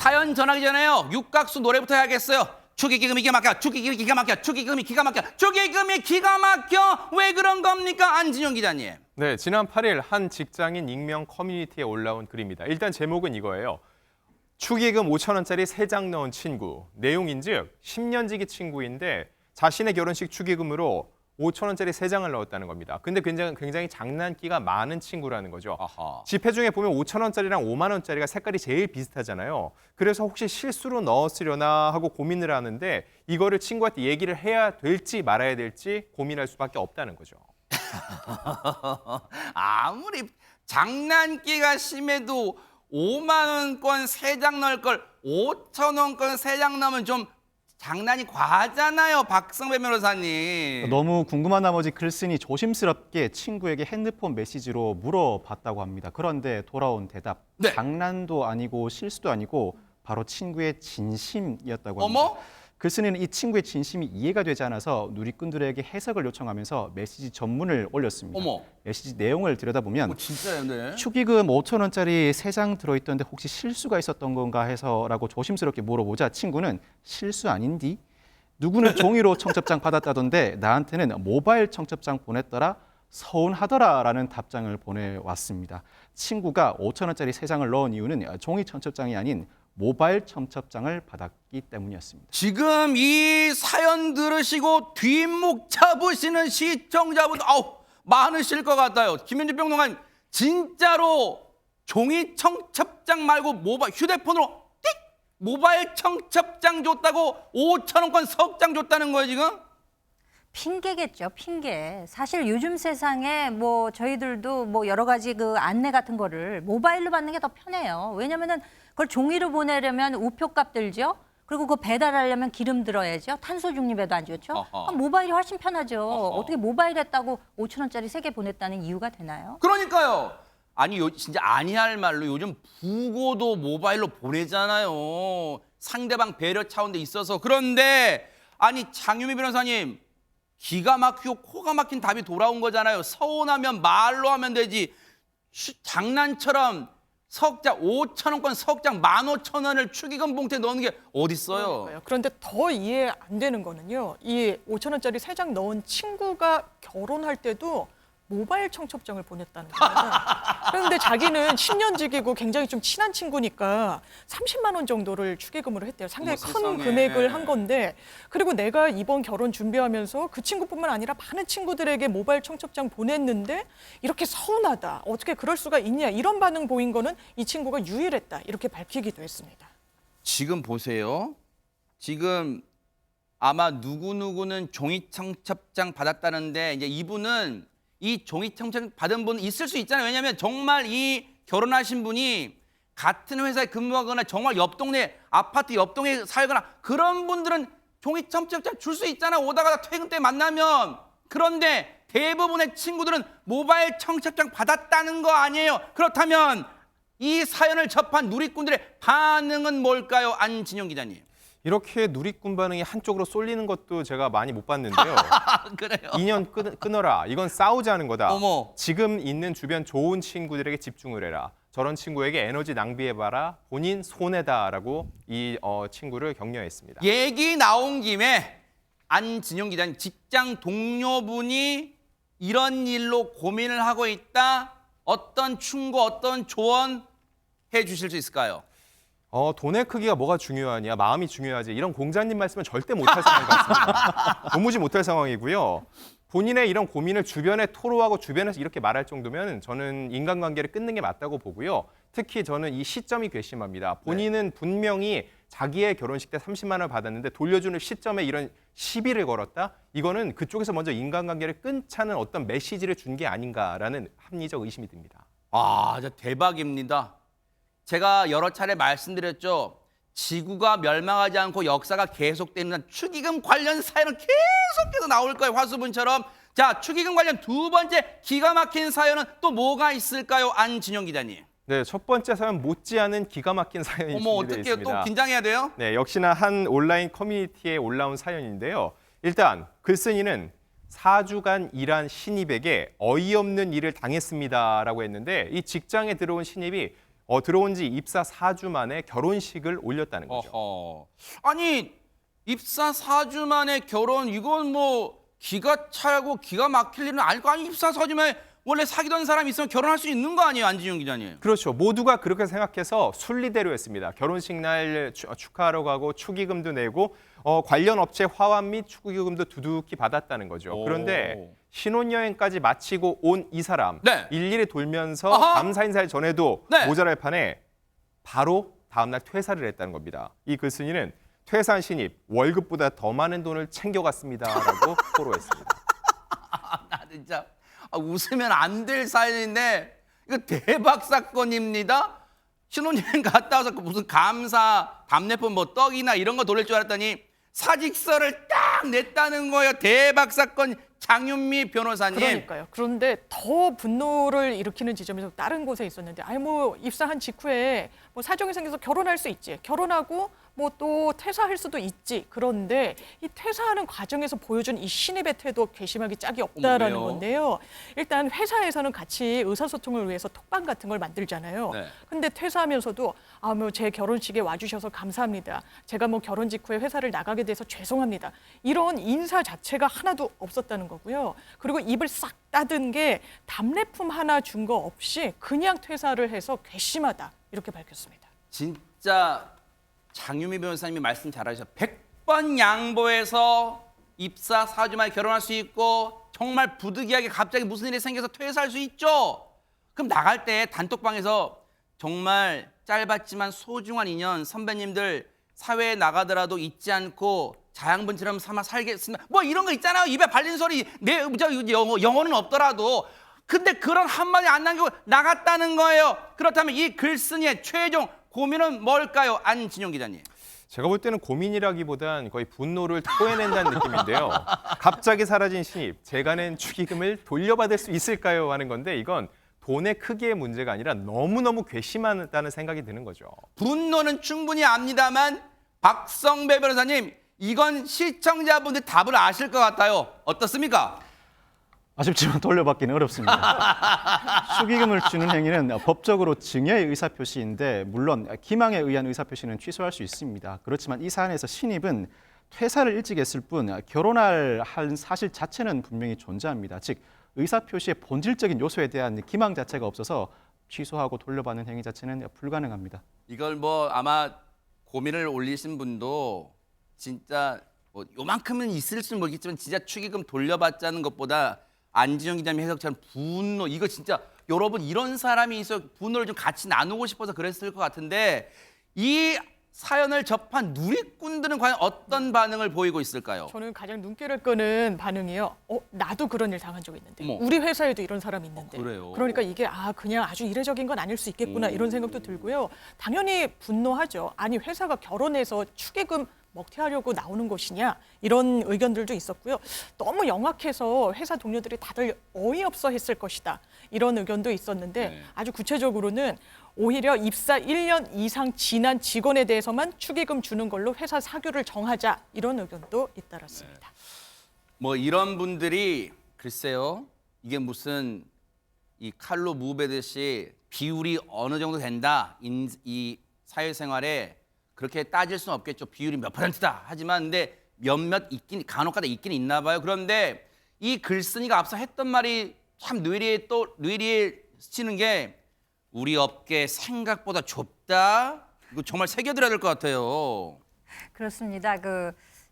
사연 전하기 전에요. 육각수 노래부터 해야겠어요. 축의금이 기가 막혀, 축의금이 기가 막혀, 축의금이 기가 막혀, 축의금이 기가 막혀. 왜 그런 겁니까? 안진영 기자님. 네, 지난 8일 한 직장인 익명 커뮤니티에 올라온 글입니다. 일단 제목은 이거예요. 축의금 5,000원짜리 3장 넣은 친구. 내용인즉 10년지기 친구인데 자신의 결혼식 축의금으로 5,000원짜리 3장을 넣었다는 겁니다. 근데 굉장히 장난기가 많은 친구라는 거죠. 아하. 지폐 중에 보면 5,000원짜리랑 5만 원짜리가 색깔이 제일 비슷하잖아요. 그래서 혹시 실수로 넣었으려나 하고 고민을 하는데 이거를 친구한테 얘기를 해야 될지 말아야 될지 고민할 수밖에 없다는 거죠. 아무리 장난기가 심해도 5만 원권 3장 넣을 걸 5천 원권 3장 넣으면 좀 장난이 과하잖아요, 박성배 변호사님. 너무 궁금한 나머지 글쓴이 조심스럽게 친구에게 핸드폰 메시지로 물어봤다고 합니다. 그런데 돌아온 대답, 네. 장난도 아니고 실수도 아니고 바로 친구의 진심이었다고 합니다. 어머? 글쓴이는 이 친구의 진심이 이해가 되지 않아서 누리꾼들에게 해석을 요청하면서 메시지 전문을 올렸습니다. 어머. 메시지 내용을 들여다보면 진짜요, 네. 축의금 5,000원짜리 3장 들어있던데 혹시 실수가 있었던 건가 해서라고 조심스럽게 물어보자 친구는 실수 아닌디? 누구는 종이로 청첩장 받았다던데 나한테는 모바일 청첩장 보냈더라? 서운하더라라는 답장을 보내왔습니다. 친구가 5,000원짜리 3장을 넣은 이유는 종이 청첩장이 아닌 모바일 청첩장을 받았기 때문이었습니다. 지금 이 사연 들으시고 뒷목 잡으시는 시청자분 많으실 것 같아요. 김현주 평론가님, 진짜로 종이 청첩장 말고 휴대폰으로 띡 모바일 청첩장 줬다고 5,000원권 석장 줬다는 거예요 지금? 핑계겠죠, 핑계. 사실 요즘 세상에 뭐 저희들도 뭐 여러 가지 그 안내 같은 거를 모바일로 받는 게 더 편해요. 왜냐면은 그걸 종이로 보내려면 우표값 들죠. 그리고 그거 배달하려면 기름 들어야죠. 탄소 중립에도 안 좋죠. 모바일이 훨씬 편하죠. 어떻게 모바일 했다고 5,000원짜리 3개 보냈다는 이유가 되나요? 그러니까요. 아니 진짜 아니할 말로 요즘 부고도 모바일로 보내잖아요. 상대방 배려 차원도 있어서. 그런데 아니 장유미 변호사님, 기가 막히고 코가 막힌 답이 돌아온 거잖아요. 서운하면 말로 하면 되지. 장난처럼 석장 5,000원권 석장 15,000원을 축의금 봉투에 넣는 게 어딨어요. 그런데 더 이해 안 되는 거는요. 이 5,000원짜리 3장 넣은 친구가 결혼할 때도 모바일 청첩장을 보냈다는 거예요. 그런데 자기는 10년지기고 굉장히 좀 친한 친구니까 30만 원 정도를 축의금으로 했대요. 상당히 어머, 큰 세상에. 금액을 한 건데, 그리고 내가 이번 결혼 준비하면서 그 친구뿐만 아니라 많은 친구들에게 모바일 청첩장 보냈는데 이렇게 서운하다, 어떻게 그럴 수가 있냐, 이런 반응 보인 거는 이 친구가 유일했다, 이렇게 밝히기도 했습니다. 지금 보세요. 지금 아마 누구누구는 종이 청첩장 받았다는데 이제 이분은 이 종이 청첩장 받은 분 있을 수 있잖아요. 왜냐하면 정말 이 결혼하신 분이 같은 회사에 근무하거나 정말 옆 동네 아파트 옆 동네에 살거나 그런 분들은 종이 청첩장 줄 수 있잖아요. 오다가 퇴근 때 만나면. 그런데 대부분의 친구들은 모바일 청첩장 받았다는 거 아니에요. 그렇다면 이 사연을 접한 누리꾼들의 반응은 뭘까요? 안진영 기자님. 이렇게 누리꾼 반응이 한쪽으로 쏠리는 것도 제가 많이 못 봤는데요. 그래요? 인연 끊어라. 이건 싸우자는 거다. 어머. 지금 있는 주변 좋은 친구들에게 집중을 해라. 저런 친구에게 에너지 낭비해봐라. 본인 손해다라고 이 친구를 격려했습니다. 얘기 나온 김에 안진영 기자님, 직장 동료분이 이런 일로 고민을 하고 있다. 어떤 충고, 어떤 조언 해주실 수 있을까요? 돈의 크기가 뭐가 중요하냐, 마음이 중요하지. 이런 공자님 말씀은 절대 못할 상황 같습니다. 도무지 못할 상황이고요. 본인의 이런 고민을 주변에 토로하고 주변에서 이렇게 말할 정도면 저는 인간관계를 끊는 게 맞다고 보고요. 특히 저는 이 시점이 괘씸합니다. 본인은 분명히 자기의 결혼식 때 30만 원을 받았는데 돌려주는 시점에 이런 시비를 걸었다? 이거는 그쪽에서 먼저 인간관계를 끊자는 어떤 메시지를 준 게 아닌가라는 합리적 의심이 듭니다. 진짜 대박입니다. 제가 여러 차례 말씀드렸죠. 지구가 멸망하지 않고 역사가 계속되는 축의금 관련 사연은 계속해서 나올 거예요. 화수분처럼. 자, 축의금 관련 두 번째 기가 막힌 사연은 또 뭐가 있을까요? 안진영 기자님. 네, 첫 번째 사연 못지않은 기가 막힌 사연이 어머, 준비되어 어떡해요? 있습니다. 또 긴장해야 돼요? 네, 역시나 한 온라인 커뮤니티에 올라온 사연인데요. 일단 글쓴이는 4주간 일한 신입에게 어이없는 일을 당했습니다라고 했는데 이 직장에 들어온 신입이 들어온 지 입사 4주 만에 결혼식을 올렸다는 거죠. 어허. 아니 입사 4주 만에 결혼 이건 뭐 기가 차고 기가 막힐 일은 아닐 거 아니 입사 4주 만에 원래 사귀던 사람이 있으면 결혼할 수 있는 거 아니에요 안진영 기자님? 그렇죠. 모두가 그렇게 생각해서 순리대로 했습니다. 결혼식 날 축하하러 가고 축의금도 내고 관련 업체 화환 및 축의금도 두둑히 받았다는 거죠. 오. 그런데 신혼여행까지 마치고 온 이 사람 네. 일일이 돌면서 아하. 감사 인사를 전해도 네. 모자랄 판에 바로 다음날 퇴사를 했다는 겁니다. 이 글쓴이는 퇴사한 신입 월급보다 더 많은 돈을 챙겨갔습니다라고 토로했습니다. 나 진짜 웃으면 안 될 사연인데 이거 대박 사건입니다. 신혼여행 갔다 와서 그 무슨 감사 답례품 뭐 떡이나 이런 거 돌릴 줄 알았더니 사직서를 딱 냈다는 거예요. 대박 사건. 장윤미 변호사님. 그러니까요. 그런데 더 분노를 일으키는 지점이 다른 곳에 있었는데, 아니 뭐 입사한 직후에 뭐 사정이 생겨서 결혼할 수 있지. 결혼하고 뭐 또 퇴사할 수도 있지. 그런데 이 퇴사하는 과정에서 보여준 이 신입의 태도 괘씸하기 짝이 없다라는 왜요? 건데요. 일단 회사에서는 같이 의사소통을 위해서 톡방 같은 걸 만들잖아요. 네. 근데 퇴사하면서도 뭐 제 결혼식에 와주셔서 감사합니다. 제가 뭐 결혼 직후에 회사를 나가게 돼서 죄송합니다. 이런 인사 자체가 하나도 없었다는 거고요. 그리고 입을 싹 따든 게 답례품 하나 준 거 없이 그냥 퇴사를 해서 괘씸하다 이렇게 밝혔습니다. 진짜 장유미 변호사님이 말씀 잘하셔서 100번 양보해서 입사 4주 만에 결혼할 수 있고 정말 부득이하게 갑자기 무슨 일이 생겨서 퇴사할 수 있죠. 그럼 나갈 때 단톡방에서 정말 짧았지만 소중한 인연 선배님들 사회에 나가더라도 잊지 않고 자양분처럼 삼아 살겠습니다. 뭐 이런 거 있잖아요. 입에 발린 소리 영어는 없더라도. 근데 그런 한마디 안 남기고 나갔다는 거예요. 그렇다면 이 글쓴이의 최종 고민은 뭘까요? 안진영 기자님. 제가 볼 때는 고민이라기보단 거의 분노를 토해낸다는 느낌인데요. 갑자기 사라진 신입, 제가 낸 축의금을 돌려받을 수 있을까요? 하는 건데 이건 돈의 크기의 문제가 아니라 너무너무 괘씸하다는 생각이 드는 거죠. 분노는 충분히 압니다만 박성배 변호사님 이건 시청자분들 답을 아실 것 같아요. 어떻습니까? 아쉽지만 돌려받기는 어렵습니다. 축의금을 주는 행위는 법적으로 증여의 의사표시인데 물론 기망에 의한 의사표시는 취소할 수 있습니다. 그렇지만 이 사안에서 신입은 퇴사를 일찍 했을 뿐 결혼할 한 사실 자체는 분명히 존재합니다. 즉 의사표시의 본질적인 요소에 대한 기망 자체가 없어서 취소하고 돌려받는 행위 자체는 불가능합니다. 이걸 뭐 아마 고민을 올리신 분도 진짜 뭐 요만큼은 있을지 모르겠지만 진짜 축의금 돌려받자는 것보다 안진영 기자님 해석처럼 분노 이거 진짜 여러분 이런 사람이 있어 분노를 좀 같이 나누고 싶어서 그랬을 것 같은데 이 사연을 접한 누리꾼들은 과연 어떤 반응을 보이고 있을까요? 저는 가장 눈길을 끄는 반응이요. 나도 그런 일 당한 적 있는데. 어머. 우리 회사에도 이런 사람이 있는데. 그래요? 그러니까 이게 그냥 아주 이례적인 건 아닐 수 있겠구나 이런 생각도 들고요. 당연히 분노하죠. 아니 회사가 결혼해서 축의금 먹튀하려고 나오는 곳이냐 이런 의견들도 있었고요. 너무 영악해서 회사 동료들이 다들 어이없어 했을 것이다 이런 의견도 있었는데 네. 아주 구체적으로는 오히려 입사 1년 이상 지난 직원에 대해서만 축의금 주는 걸로 회사 사규를 정하자 이런 의견도 잇따랐습니다. 뭐 이런 분들이 글쎄요 이게 무슨 이 칼로 무배듯이 비율이 어느 정도 된다 이 사회생활에 그렇게 따질 수는 없겠죠. 비율이 몇 %다. 하지만 근데 몇몇 있긴 간혹가다 있긴 있나 봐요. 그런데 이 글쓴이가 앞서 했던 말이 참 뇌리에 스치는 게 우리 업계 생각보다 좁다. 이거 정말 새겨들어야 될 것 같아요. 그렇습니다.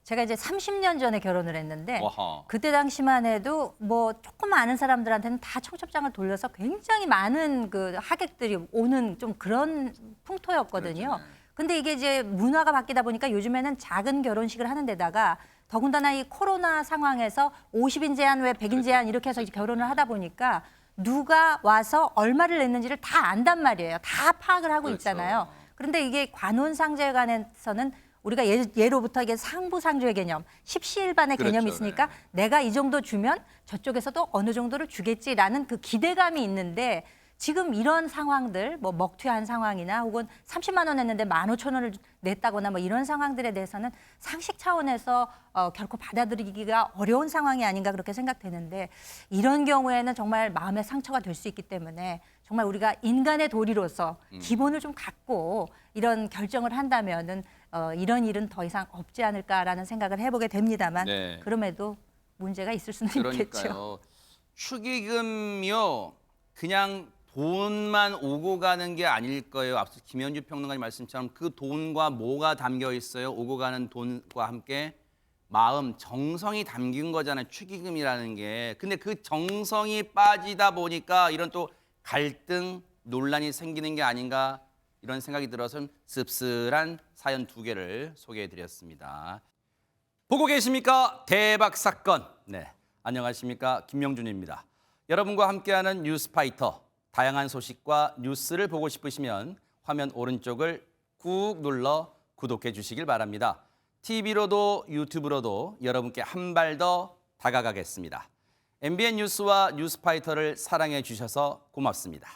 제가 이제 30년 전에 결혼을 했는데 와하. 그때 당시만 해도 뭐 조금 아는 사람들한테는 다 청첩장을 돌려서 굉장히 많은 하객들이 오는 좀 그런 풍토였거든요. 그렇죠. 근데 이게 이제 문화가 바뀌다 보니까 요즘에는 작은 결혼식을 하는 데다가 더군다나 이 코로나 상황에서 50인 제한 외 100인 제한 이렇게 해서 이제 결혼을 하다 보니까 누가 와서 얼마를 냈는지를 다 안단 말이에요. 다 파악을 하고 그렇죠. 있잖아요. 그런데 이게 관혼상제에 관해서는 우리가 예로부터 이게 상부상조의 개념, 십시일반의 그렇죠. 개념이 있으니까 네. 내가 이 정도 주면 저쪽에서도 어느 정도를 주겠지라는 그 기대감이 있는데 지금 이런 상황들, 뭐 먹튀한 상황이나 혹은 30만 원 냈는데 15,000원을 냈다거나 뭐 이런 상황들에 대해서는 상식 차원에서 결코 받아들이기가 어려운 상황이 아닌가 그렇게 생각되는데 이런 경우에는 정말 마음의 상처가 될 수 있기 때문에 정말 우리가 인간의 도리로서 기본을 좀 갖고 이런 결정을 한다면은 이런 일은 더 이상 없지 않을까라는 생각을 해보게 됩니다만 네. 그럼에도 문제가 있을 수는 있겠죠. 그러니까요. 축의금이요. 그냥 돈만 오고 가는 게 아닐 거예요. 앞서 김현주 평론가님 말씀처럼 그 돈과 뭐가 담겨 있어요. 오고 가는 돈과 함께 마음, 정성이 담긴 거잖아요. 축의금이라는 게. 근데 그 정성이 빠지다 보니까 이런 또 갈등, 논란이 생기는 게 아닌가 이런 생각이 들어서 씁쓸한 사연 2개를 소개해드렸습니다. 보고 계십니까? 대박 사건. 네, 안녕하십니까? 김명준입니다. 여러분과 함께하는 뉴스파이터. 다양한 소식과 뉴스를 보고 싶으시면 화면 오른쪽을 꾹 눌러 구독해 주시길 바랍니다. TV로도 유튜브로도 여러분께 한 발 더 다가가겠습니다. MBN 뉴스와 뉴스파이터를 사랑해 주셔서 고맙습니다.